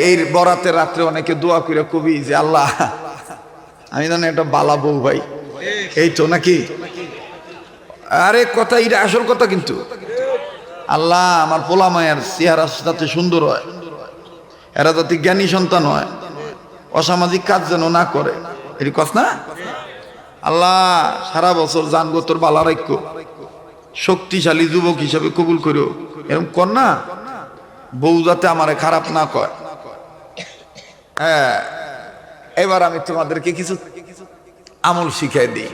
এই বরাতের রাত্রে অনেকে দোয়া করে কবি যে আল্লাহ আমি জানি একটা বালা বউ ভাই, এই তো নাকি? আরে কথা এটা আসল কথা, কিন্তু আল্লাহ আমার পোলা মায়ের চেহারা যাতে সুন্দর হয়, এরা যাতে জ্ঞানী সন্তান হয়, অসামাজিক কাজ যেন না করে, এর কথা না। আল্লাহ সারা বছর জানগো তোর বালা রাখ্য, শক্তিশালী যুবক হিসাবে কবুল করো, এরকম কর না, বউ যাতে আমারে খারাপ না কয়। হ্যাঁ, এবার আমি তোমাদেরকে কিছু আমল শিখাই দিই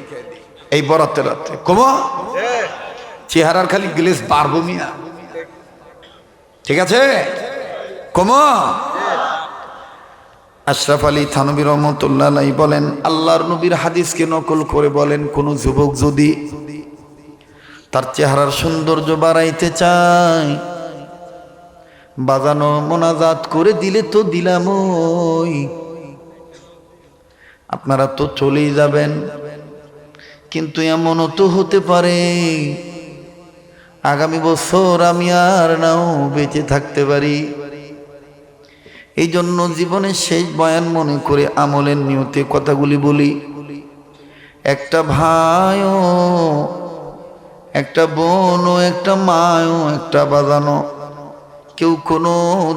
এই বরাতের রাত্রে। কমো চেহারার খালি গ্লেস বাড়বো মিয়া, ঠিক আছে? কমো। আশরাফ আলী থানভী রহমতুল্লাহ আলাইহি বলেন, আল্লাহর নবীর হাদিসকে নকল করে বলেন, কোন যুবক যদি তার চেহারার সৌন্দর্য বাড়াইতে চায়, বাজানো মোনাজাত করে দিলে তো দিলাম, ওই আপনারা তো চলেই যাবেন, কিন্তু এমনও তো হতে পারে আগামী বছর আমি আর নাও বেঁচে থাকতে পারি। এই জন্য জীবনের শেষ বয়ান মনে করে আমলের নিয়তে কথাগুলি বলি। একটা ভাইও, একটা বোনও, একটা মায়ও, একটা বাজানো, কেউ কোনো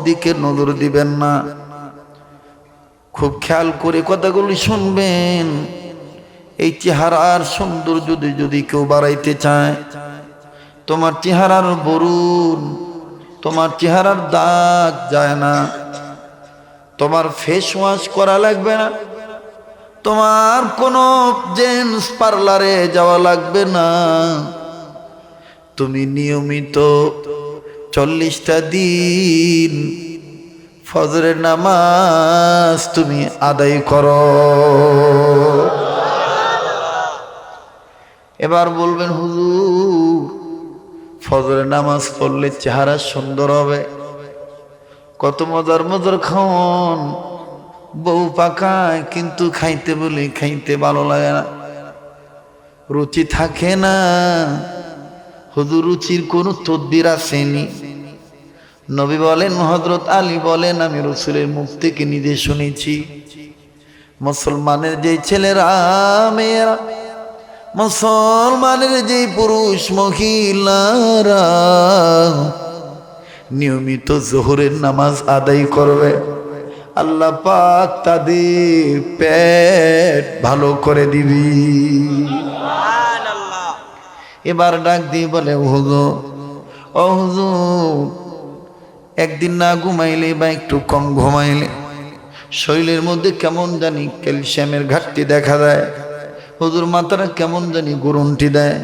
দিকে নজর দিবেন না, খুব খেয়াল করে কথাগুলি শুনবেন। এই চেহারার সৌন্দর্য যদি কেউ বাড়াইতে চায়, তোমার চেহারার বরুণ, তোমার চেহারার দাগ যায় না, তোমার ফেস ওয়াশ করা লাগবে না, তোমার কোনো জেন্টস পার্লারে যাওয়া লাগবে না, তুমি নিয়মিত 40টা দিন ফজরের নামাজ তুমি আদায় করো। এবার বলবেন হুজুর ফজরের নামাজ পড়লে চেহারা সুন্দর হবে, কত মজার মজার খাওন, বউ পাকায় কিন্তু খাইতে বলি খাইতে ভালো লাগে না, রুচি থাকে না। হুজুর রুচির কোন তদবির আসেনি। নবী বলেন, হযরত আলী বলেন, আমি রাসূলের মুখ থেকে নিজে শুনেছি, মুসলমানের যে ছেলেরা মেয়েরা, মুসলমানের যে পুরুষ মহিলারা নিয়মিত যোহরের নামাজ আদায় করবে, আল্লাহ পাক তাদের পেট ভালো করে দিবি। এবার ডাক দিয়ে বলে, হুজুর ও হুজুর, একদিন না ঘুমাইলে বা একটু কম ঘুমাইলে শরীরের মধ্যে কেমন জানি ক্যালসিয়ামের ঘাটতি দেখা দেয়, হুজুর মাথাটা কেমন জানি গুরুন্টি দেয়,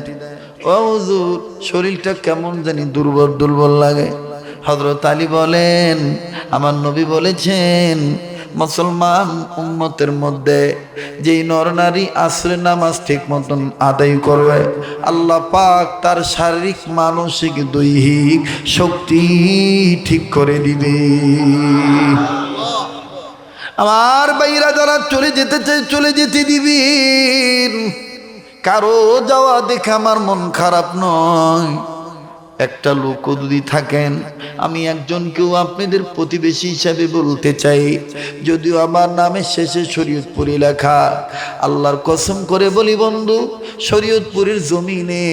ও হুজুর শরীরটা কেমন জানি দুর্বল দুর্বল লাগে। হযরত আলী বলেন, আমার নবী বলেছেন, মুসলমান উম্মতের মধ্যে যেই নরনারী আসরের নামাজ ঠিক মতন আদায় করবে, আল্লাহ পাক তার শারীরিক মানসিক দৈহিক শক্তি ঠিক করে দিবে। আমার ভাইরা যারা চলে যেতে চায় চলে যেতে দিবেন, কারো যাওয়া দেখে আমার মন খারাপ নয়। একটা লোক যদি থাকেন, আমি একজনকেও আপনাদের প্রতিবেশী হিসাবে বলতে চাই, যদিও আমার নামের শেষে শরীয়তপুরি লেখা, আল্লাহর কসম করে বলি বন্ধু, শরীয়তপুরের জমিনে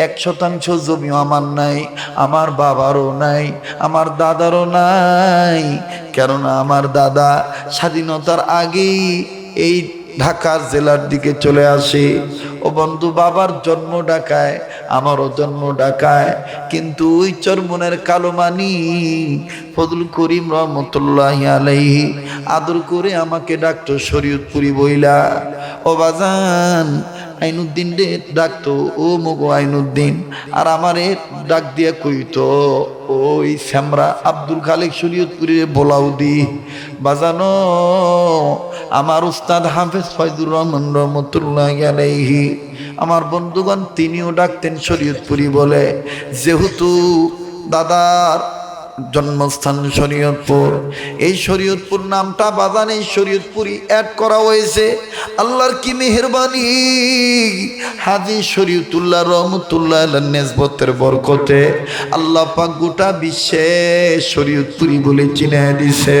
1% জমিও আমার নাই, আমার বাবারও নাই, আমার দাদারও নাই। কেননা আমার দাদা স্বাধীনতার আগেই এই ঢাকা জেলার দিকে চলে আসে। ও বন্ধু, বাবার জন্ম ঢাকায়, আমারও জন্ম ঢাকায়, কিন্তু ওই চরমনের কালোমানি ফজল করিম রহমতুল্লাহি আলাইহি আদর করে আমাকে ডাকতো শরীয়তপুরি বইলা। ও বাজান আইনুদ্দিন রে ডাকতো, ও মগো আইনুদ্দিন, আর আমারে ডাক দিয়া কইতো, ওই শ্যামরা আব্দুল খালেক শরীয়তপুরি বোলাউদি। বাজানো আমার উস্তাদ হাফেজ ফয়জুর রহমান রহমতুল্লাহি আলাইহি, আমার বন্ধুগণ, তিনিও ডাকতেন শরীয়তপুরি বলে। যেহেতু দাদার জন্মস্থান শরীয়তপুর। এই শরীয়তপুর নামটা বাজান এই শরীয়তপুরই অ্যাড করা হয়েছে। আল্লাহর কি মেহেরবানি, হাজী শরীয়তুল্লাহ রহমতুল্লাহ নেসবতের বরকতে আল্লাহ পাক গোটা বিশ্বে শরীয়তপুরি বলে চিনে দিছে।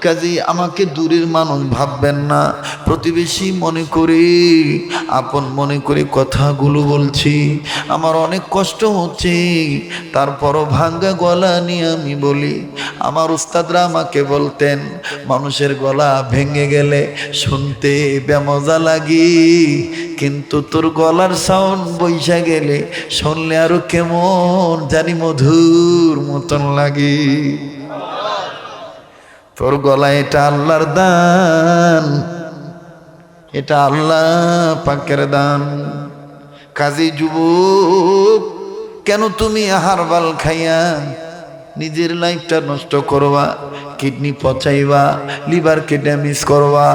কাজেই আমাকে দূরের মানুষ ভাববেন না, প্রতিবেশী মনে করি, আপন মনে করে কথাগুলো বলছি। আমার অনেক কষ্ট হচ্ছে, তারপরও ভাঙ্গা গলা নিয়ে আমি বলি। আমার উস্তাদরা আমাকে বলতেন, মানুষের গলা ভেঙে গেলে শুনতে বেমজা লাগে, কিন্তু তোর গলার সাউন্ড বইসা গেলে শুনলে আরো কেমন জানি মধুর মতন লাগে। তোর গলায় এটা আল্লাহর দান, এটা আল্লাহ পাকের দান। কাজী যুবক, কেন তুমি হারবাল খাইয়া নিজের লাইফটা নষ্ট করবা? কিডনি পচাইবা, লিভারকে ড্যামেজ করবা,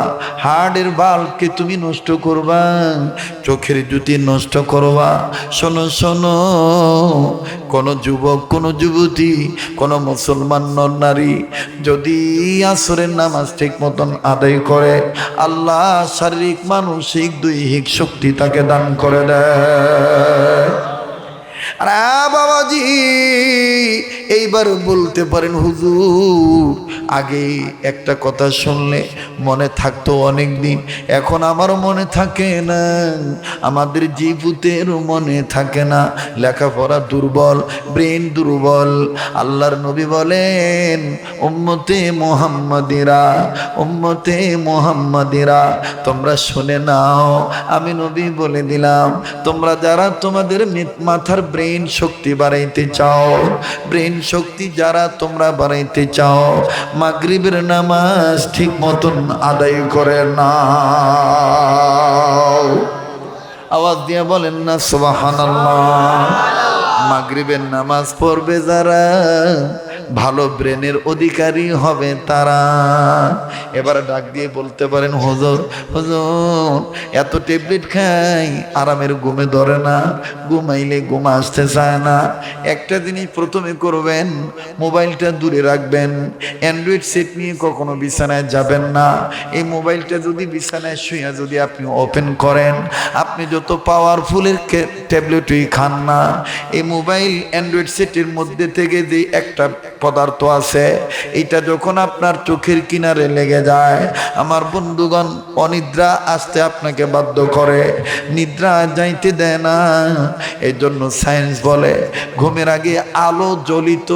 হার্টের বাল্বকে তুমি নষ্ট করবা, চোখের জ্যোতি নষ্ট করবা। শোনো শোনো, কোনো যুবক, কোনো যুবতী, কোনো মুসলমান নর নারী যদি আসরের নামাজ ঠিক মতন আদায় করে, আল্লাহ শারীরিক মানসিক দৈহিক শক্তি তাকে দান করে দেয়। আর বাবাজি এইবার বলতে পারেন, হুজুর আগে একটা কথা শুনলে মনে থাকতো অনেক দিন, এখন আমার মনে থাকে না। আমাদের জীবুতের মনে থাকে না, লেখাপড়া দুর্বল, ব্রেন দুর্বল। আল্লাহর নবী বলেন, উম্মতে মুহাম্মাদিরা, উম্মতে মুহাম্মাদিরা তোমরা শুনে নাও, আমি নবী বলে দিলাম, তোমরা যারা তোমাদের মাথার ব্রেন শক্তি বাড়াইতে চাও, ব্রেন শক্তি যারা তোমরা বাড়াইতে চাও, মাগরিবের নামাজ ঠিক মতন আদায় করে নাও। আওয়াজ দিয়ে বলেন না সুবহানাল্লাহ। মাগরিবের নামাজ পড়বে যারা, ভালো ব্রেনের অধিকারী হবে তারা। এবার ডাক দিয়ে বলতে পারেন, হুজুর হুজুর এত ট্যাবলেট খাই, আরামের ঘুমে ধরে না, ঘুমাইলে ঘুম আসতে চায় না। একটা জিনিস প্রথমে করবেন, মোবাইলটা দূরে রাখবেন। অ্যান্ড্রয়েড সেট নিয়ে কখনো বিছানায় যাবেন না। এই মোবাইলটা যদি বিছানায় শুয়ে যদি আপনি ওপেন করেন, আপনি যত পাওয়ারফুলের ট্যাবলেটই খান না, এই মোবাইল অ্যান্ড্রয়েড সেটের মধ্যে থেকে যে একটা পদার্থ আছে, এটা যখন আপনার চোখের কিনারে লেগে যায়, আমার বন্ধুগণ, অনিদ্রা আসতে আপনাকে বাধ্য করে, নিদ্রা যাইতে দেয় না। এই জন্য সায়েন্স বলে ঘুমের আগে আলো জ্বলিত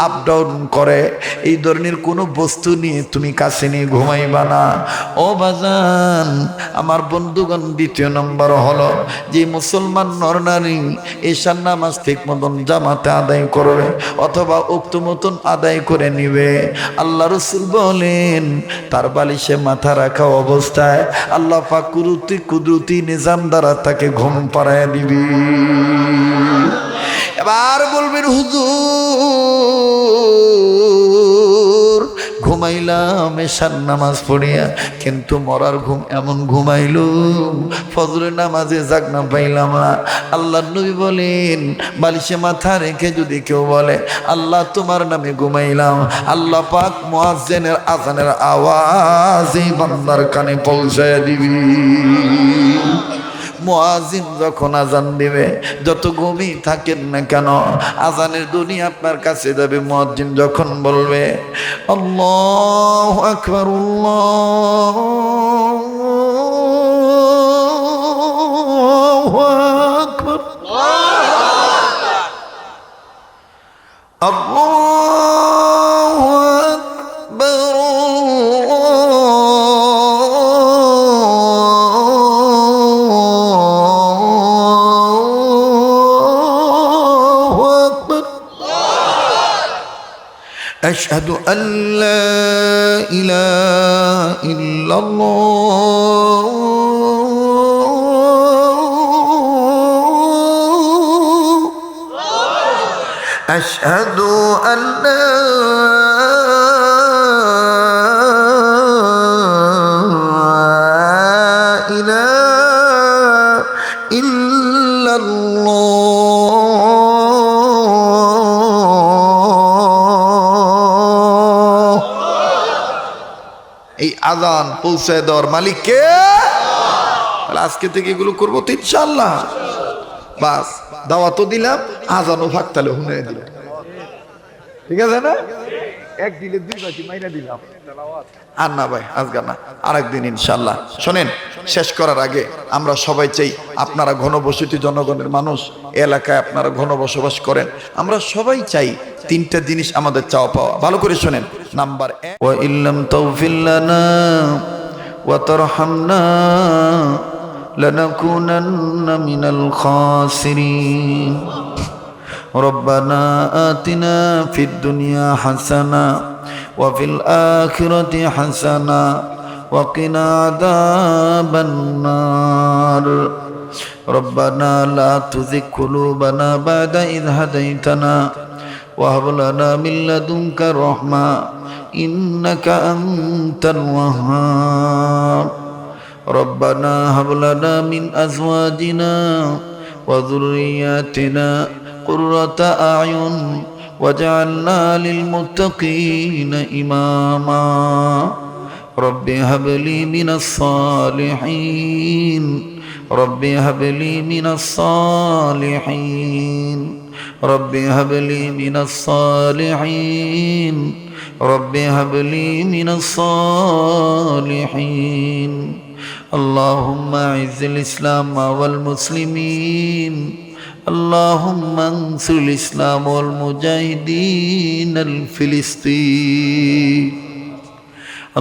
আপ ডাউন করে, এই ধরনের কোনো বস্তু নিয়ে তুমি কাছে নিয়ে ঘুমাইবা না। ও বাজান আমার বন্ধুগণ, দ্বিতীয় নম্বর হলো যে মুসলমান নরনারী এশার নামাজ ঠিক মতন জামাতে আদায় করবে অথবা উক্ত মতন আদায় করে নিবে, আল্লাহ রাসূল বলেন তার বালিশে মাথা রাখা অবস্থায় আল্লাহ পাক কুদরতি নিজাম দ্বারা তাকে ঘুম পাড়ায় দিবি। এবার বলবেন, হুজুর ঘুমাইলাম এশার নামাজ পড়িয়া, কিন্তু মরার ঘুম এমন ঘুমাইল, ফজরের নামাজে জাগনা পাইলাম না। আল্লাহ নবী বলেন, বালিশে মাথা রেখে যদি কেউ বলে আল্লাহ তোমার নামে ঘুমাইলাম, আল্লাহ পাক মুয়াজ্জিনের আযানের আওয়াজ এই বান্দার কানে পৌঁছায় দিবি। মুয়াজ্জিন যখন আজান দিবে, যত ঘুমই থাকেন না কেন, আজানের ধ্বনি আপনার কাছে যাবে। মুয়াজ্জিন যখন বলবে আল্লাহু আকবার, আল্লাহু আকবার, আল্লাহু আকবার, أشهد أن لا إله إلا الله أشهد أن لا إله إلا الله এই আজান পৌঁছায় দেওয়ার মালিক কে? তাহলে আজকে থেকে এগুলো করবো তো ইনশাআল্লাহ। বাস দাওয়াতও দিলাম, আজানও ফাঁকতালে শুনে দিলাম, ঠিক আছে না? এক দিলে দুই বাকি মাইনা দিলাম। আর না ভাই আজকে না, আরেকদিন ইনশাআল্লাহ। শোনেন, শেষ করার আগে আমরা সবাই চাই, আপনারা ঘনবসতি জনগণের মানুষ, এলাকায় আপনারা ঘন বসবাস করেন, আমরা সবাই চাই তিনটা জিনিস আমাদের চাওয়া পাওয়া। ভালো করে শোনেন। নাম্বার 1, ওয়া ইল্লাম তাগফির লানা ওয়া তারহামনা লানাকুনান্না মিনাল খাসিরিন। ربنا آتنا في الدنيا حسنة وفي الآخرة حسنة وقنا عذاب النار ربنا لا تزغ قلوبنا بعد إذ هديتنا وهب لنا من لدنك رحمة إنك أنت الوهاب ربنا هب لنا من أزواجنا وذرياتنا قرة أعين واجعلنا للمتقين إماما رب هب لي من الصالحين رب هب لي من الصالحين رب هب لي من الصالحين رب هب لي من الصالحين اللهم أعز الإسلام والمسلمين اللهم انصر الإسلام والمجاهدين الفلسطين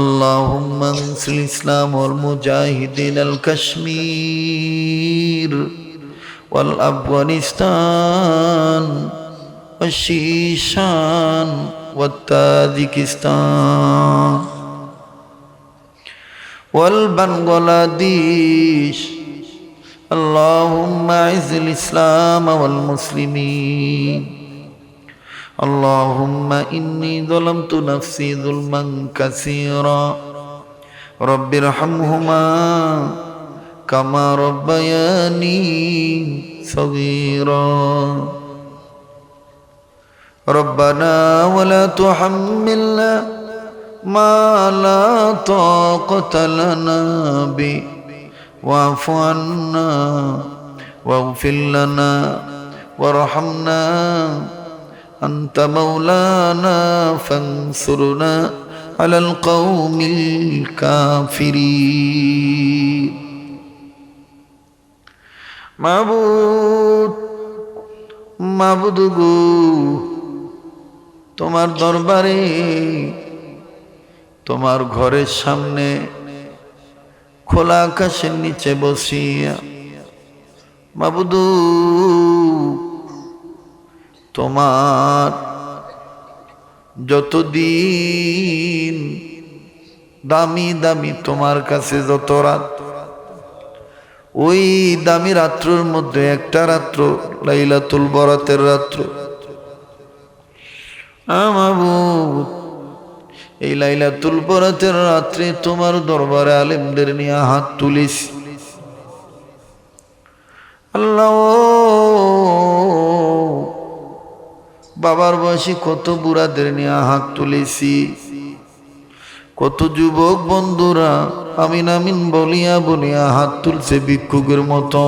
اللهم انصر الإسلام والمجاهدين الكشمير والأفغانستان والشيشان والتاجكستان والبنغلاديش اللهم أعز الإسلام والمسلمين اللهم إني ظلمت نفسي ظلما كثيرا رب ارحمهما كما ربياني صغيرا ربنا ولا تحملنا ما لا طاقة لنا به واعف عنا واغفر لنا وارحمنا أنت مولانا فانصرنا على القوم الكافرين মাবুদ গো, তোমার দরবারে তোমার ঘরের সামনে খোলা আকাশের নিচে বসিয়া মাবুদ তোমার যতদিন দামি দামি তোমার কাছে যত রাত, ওই দামি রাত্রের মধ্যে একটা রাত্র লাইলাতুল বরাতের রাত্র। মাবুদ এই লাইলাতুল বরাতের রাত্রে তোমার দরবারে আলেমদের নিয়ে হাত তুলেছি আল্লাহ। বাবার বয়সী কত বুড়াদের নিয়ে হাত তুলেছি, কত যুবক বন্ধুরা আমিন আমিন বলিয়া বলিয়া হাত তুলছে ভিক্ষুকের মতো।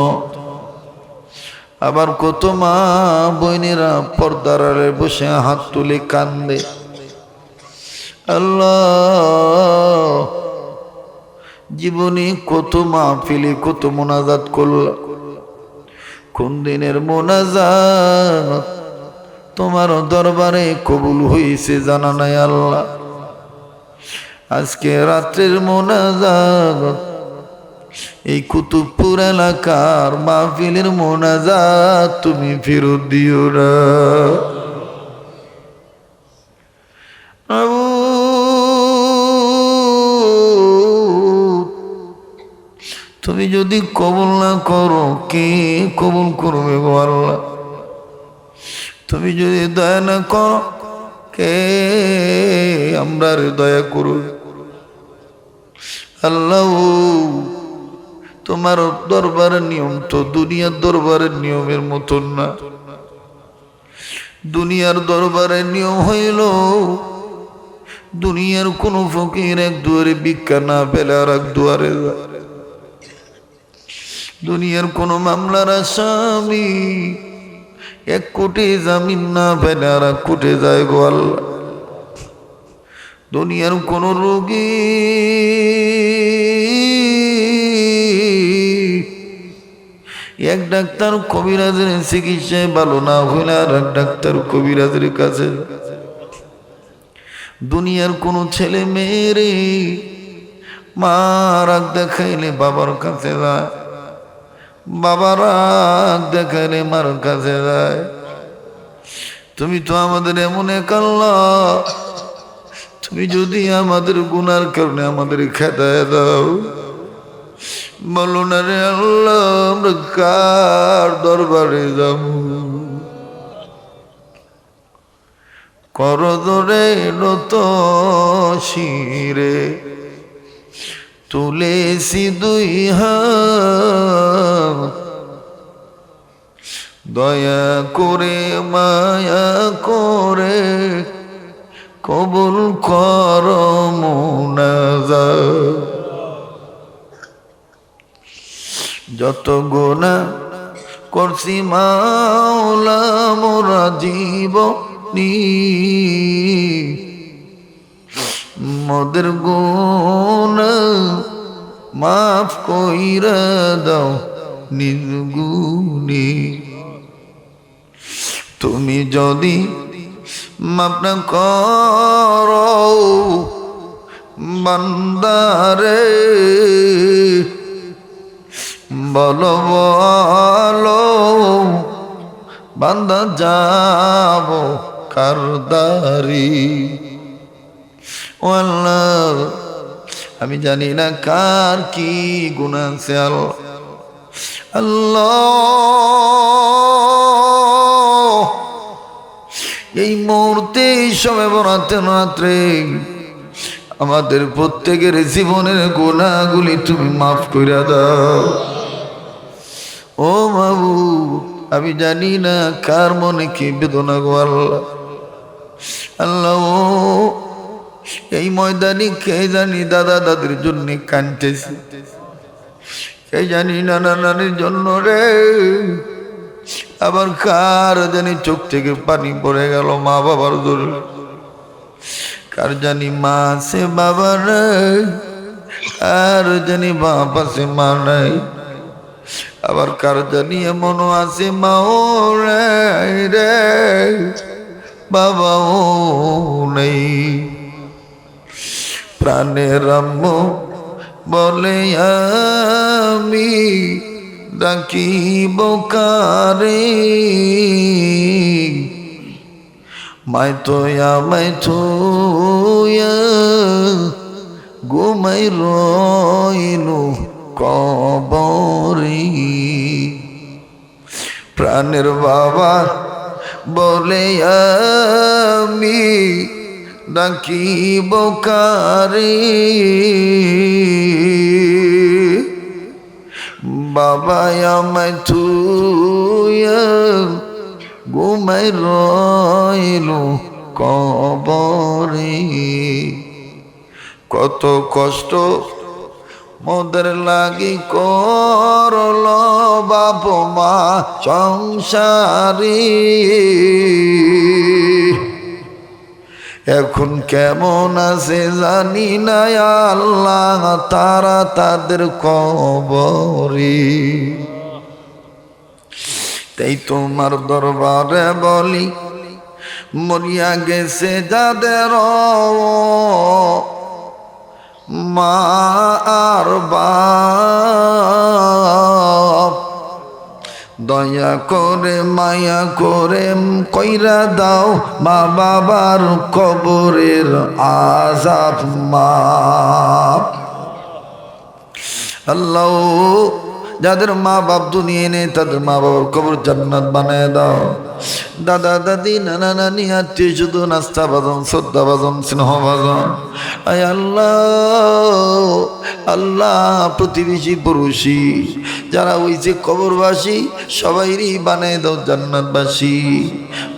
আবার কত মা বোনেরা পর্দার আড়ালে বসে হাত তুলে কান্দে। আল্লাহ জীবনে কত মাহফিলে কত মোনাজাত করলাম, কোন দিনের মোনাজাত তোমার দরবারে কবুল হয়েছে জানা নাই আল্লাহ। আজকে রাত্রের মোনাজাত এই কুতুবপুর এলাকার মাহফিলের মোনাজাত তুমি ফেরত দিও না। তুমি যদি কবুল না করো কে কবুল করবে গো আল্লাহ? তুমি যদি দয়া না করো কে আমরা দয়া করবে? আল্লাহ তোমার দরবারের নিয়ম তো দুনিয়ার দরবারের নিয়মের মতন না। দুনিয়ার দরবারের নিয়ম হইল দুনিয়ার কোন ফকির এক দুয়ারে ভিক্ষা না পেলে আর এক দুয়ারে যায়। দুনিয়ার কোন মামলার আসামি 1 কোটি জামিন না পেলে আর 1 কোটি যায় গো আল্লাহ। দুনিয়ার কোন রোগী এক ডাক্তার কবিরাজের চিকিৎসায় ভালো না হইলে আর এক ডাক্তার কবিরাজের কাছে। দুনিয়ার কোন ছেলে মেয়েরে মা রাগ দেখাইলে বাবার কাছে যায়, বাবা রাগ দেখাইলে মার কাছে যায়। তুমি তো আমাদের এমন এক আল্লাহ, তুমি যদি আমাদের গুনার কারণে আমাদের খেদায় দাও, বলো না রে আল্লাহ আমরা কার দরবারে যাব। করদরে নত শিরে তুলেছি 2 হাত, দয়া করে মায়া করে কবুল কর মুনাজাত। যত গুনাহ করছি মাওলা মোরা জীবনী, মোদের গুনাহ মাফ কইরা দাও নিজ গুণে। তুমি যদি মাফ না করো বান্দারে, বলো বলো বান্দা যাব কারদারি। ও আল্লাহ আমি জানি না কার কি গুনাহ আছে আল্লাহ। এই মুহূর্তে সবে বরাতের রাত্রে আমাদের প্রত্যেকের জীবনের গুনাহগুলি তুমি মাফ কইরা দাও। ও মাবুদ আমি জানি না কার মনে কি বেদনা গো আল্লাহ। আল্লাহ এই ময়দানে কে জানি দাদা দাদির জন্য কাঁদতেছে, কে জানি নানা নানির জন্য রে, আবার কার জানি চোখ থেকে পানি পড়ে গেল মা বাবার জন্য, কার জানি মা আছে বাবা নাই, আর জানি বাপ আছে মা নাই, আবার কার জানি এমনও আছে মাও নাই রে বাবাও নেই। প্রাণের আম্মু বলে আমি ডাকিব কারে, মাই তোয়া ঘুমাই রইলু কবরে। প্রাণের বাবা বলে আমি ডাকিব কারে, বাবা আমায় থুইয়া ঘুমাই রইলু কবরে। কত কষ্ট মোদের লাগি করল বাপ মা সংসারে, এখন কেমন আছে জানি না আল্লাহ তারা তাদের কবরে। তাই তোমার দরবারে বলি মরিয়া গেছে যাদের মা আর বাপ, দয়া করে মায়া করে কইরা দাও মা বাবার কবরের আযাব মাপ। আল্লাহ যাদের মা বাপ দুনিয়ায় নেই তাদের মা বাবার কবর জান্নাত বানায় দাও। দাদা দাদি নানা নানি আত্মীয় শুধু নাস্তা বাজন শ্রদ্ধা বাজন স্নেহ বাজন। আয় আল্লাহ, আল্লাহ প্রতিবেশী পড়োশি যারা হইছে কবরবাসী সবাইরই বানায় দাও জান্নাতবাসী।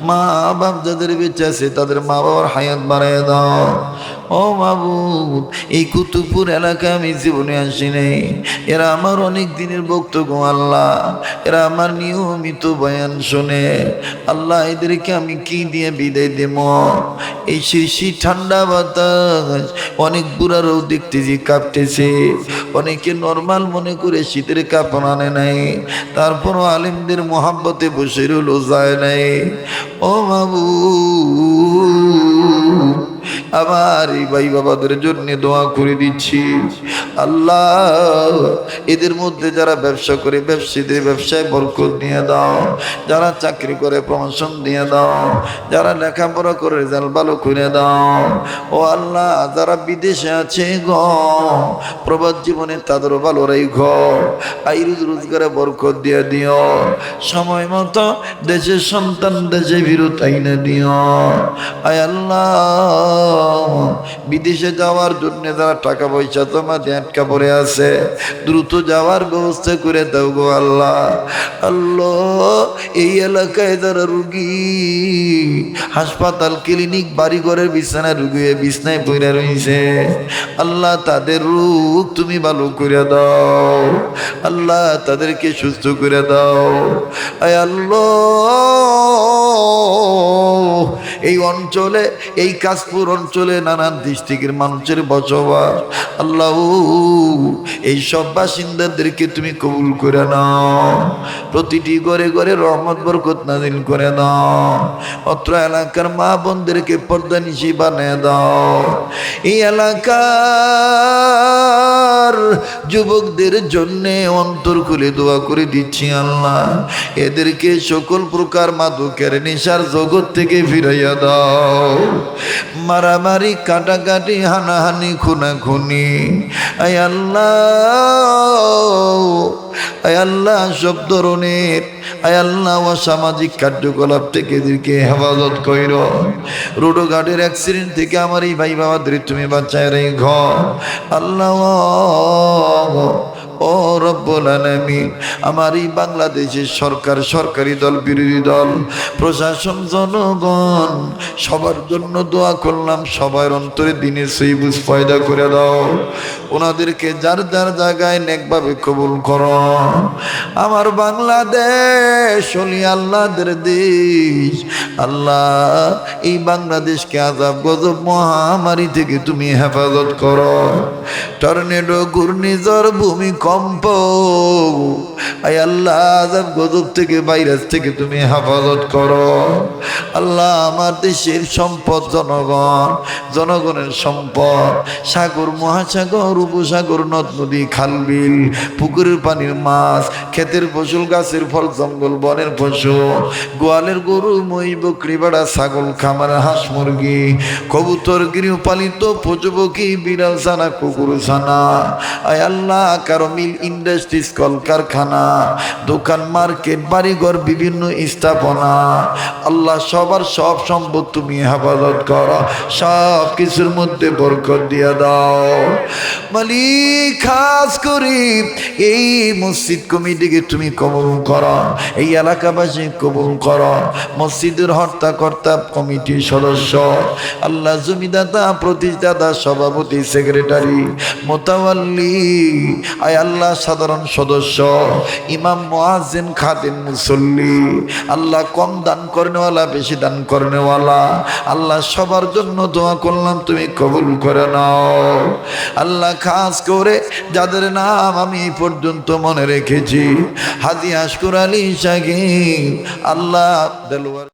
মা বাপ যাদের বেঁচে আছে তাদের মা বাবার হায়াত বাড়ায় দাও। ও মাবুদ, এই কুতুবপুর এলাকায় আমি জীবনে আসি নাই, এরা আমার অনেক দিনের ভক্ত গো আল্লাহ, এরা আমার নিয়মিত বয়ান শোনে আল্লাহ, এদেরকে আমি কি দিয়ে বিদায় দেব? এই শীর্ষি ঠান্ডা বাতাস, অনেক বুড়ারাও দেখতেছি কাঁপতেছে, অনেকে নর্মাল মনে করে শীতের কাপড় আনে নাই, তারপরও আলেমদের মোহাব্বতে বসে রইল যায় নাই। ও মাবুদ, আমার এই ভাই বাবাদের জন্য দোয়া করে দিচ্ছি আল্লাহ, এদের মধ্যে যারা ব্যবসা করে ব্যবসায়ীদের ব্যবসায় বরকত দিয়ে দাও, যারা চাকরি করে প্রমোশন দিয়ে দাও, যারা লেখাপড়া করে রেজাল্ট ভালো করে দাও। ও আল্লাহ, যারা বিদেশে আছে গ প্রবাদ জীবনে তাদেরও ভালো রাইখ, আইরুজ রোজগারে বরকত দিয়ে দিও, সময় মতো দেশের সন্তান দেশে ফিরত আইনা দিও। আয় আল্লাহ, বিদেশে যাওয়ার জন্য যারা টাকা পয়সা তোমাতে আটকা পড়ে আছে দ্রুত যাওয়ার ব্যবস্থা করে দাও গো আল্লাহ। আল্লাহ, এই এলাকায় যারা রুগী হাসপাতাল ক্লিনিক বাড়ি ঘরের বিছানায় রুগী বিছনায় পড়ে রয়েছে আল্লাহ, তাদের রোগ তুমি ভালো করে দাও আল্লাহ, তাদেরকে সুস্থ করে দাও। আয় আল্লাহ, এই অঞ্চলে এই কাশপুর অঞ্চলে নানান ডিস্ট্রিক্টের মানুষের বসবাস আল্লাহ, এই সব বাসিন্দাদেরকে তুমি কবুল করে নাও, প্রতিটি ঘরে ঘরে রহমত বরকত নাজিল করে দাও, অত্র এলাকার মা বোনদেরকে পর্দা নিশি বানিয়ে দাও, এই এলাকার যুবকদের জন্য অন্তর খুলে দোয়া করে দিচ্ছি আল্লাহ, এদেরকে সকল প্রকার মাদকের নেশার জগৎ থেকে ফিরাইয়া দাও, মারামারি কাটাকাটি হানাহানি খুনাখুনি আয় আল্লাহ, আয় আল্লাহ সব ধরনের আয় আল্লাহ অসামাজিক কার্যকলাপ থেকে এদেরকে হেফাজত কইর, রোডঘাটের অ্যাক্সিডেন্ট থেকে আমার এই ভাই বাবাদের তুমি বাঁচায় রেখ আল্লাহ। ও রব্বুল আলামিন, আমার এই বাংলাদেশের সরকার, সরকারি দল, বিরোধী দল, প্রশাসন, জনগণ সবার জন্য দোয়া করলাম, সবার অন্তরে দিনের সেই বুঝ পয়দা করে দাও, ওনাদেরকে যার যার জায়গায় নেকভাবে কবুল করো। আমার বাংলাদেশ হলি আল্লাহদের দেশ আল্লাহ, এই বাংলাদেশকে আযাব গজব মহামারী থেকে তুমি হেফাজত করো, টর্নেডো, ঘূর্ণিঝড়, ভূমিকম্প আয় আল্লাহ আযাব গজব থেকে, ভাইরাস থেকে তুমি হেফাজত করো আল্লাহ। আমার দেশের সম্পদ জনগণ, জনগণের সম্পদ, সাগর, মহাসাগর, উপসাগর, নদ নদী, খাল বিল, পুকুরের পানির মাছ, ক্ষেতের ফসল, গাছের ফল, জঙ্গল, বনের পশু, গোয়ালের গরু, মহিষ, বকরি, ভেড়া, ছাগল, খামার, হাঁস, মুরগি, কবুতর, গৃহপালিত পশুপক্ষী, বিড়াল ছানা, কুকুর ছানা আয় আল্লাহ, কারো মিল, ইন্ডাস্ট্রিজ, কলকারখানা, দোকান, মার্কেট, বাড়িঘর, বিভিন্ন স্থাপনা আল্লাহ, সবার সব সম্পদ তুমি হেফাজত করো, সব কিছুর মধ্যে বরকত দিয়া দাও মালিক। খাস করে এই মসজিদ কমিটিকে তুমি কবুল করো, এই এলাকাবাসী কবুল করো, মসজিদের হর্তাকর্তা, কমিটির সদস্য আল্লাহ, জমিদাতা, প্রতিষ্ঠাতা, সভাপতি, সেক্রেটারি, মোতাওয়াল্লি আয় আল্লাহ, সাধারণ সদস্য, ইমাম, মুয়াজ্জিন, খাদেম, মুসল্লি আল্লাহ, কম দান করনেওয়ালা, বেশি দান করনেওয়ালা আল্লাহ, সবার জন্য দোয়া করলাম, তুমি কবুল করে নাও আল্লাহ। খাস করে যাদের নাম আমি এই পর্যন্ত মনে রেখেছি, হাজী আশকুর আলী সাকিব আল্লাহ, দেলোয়ার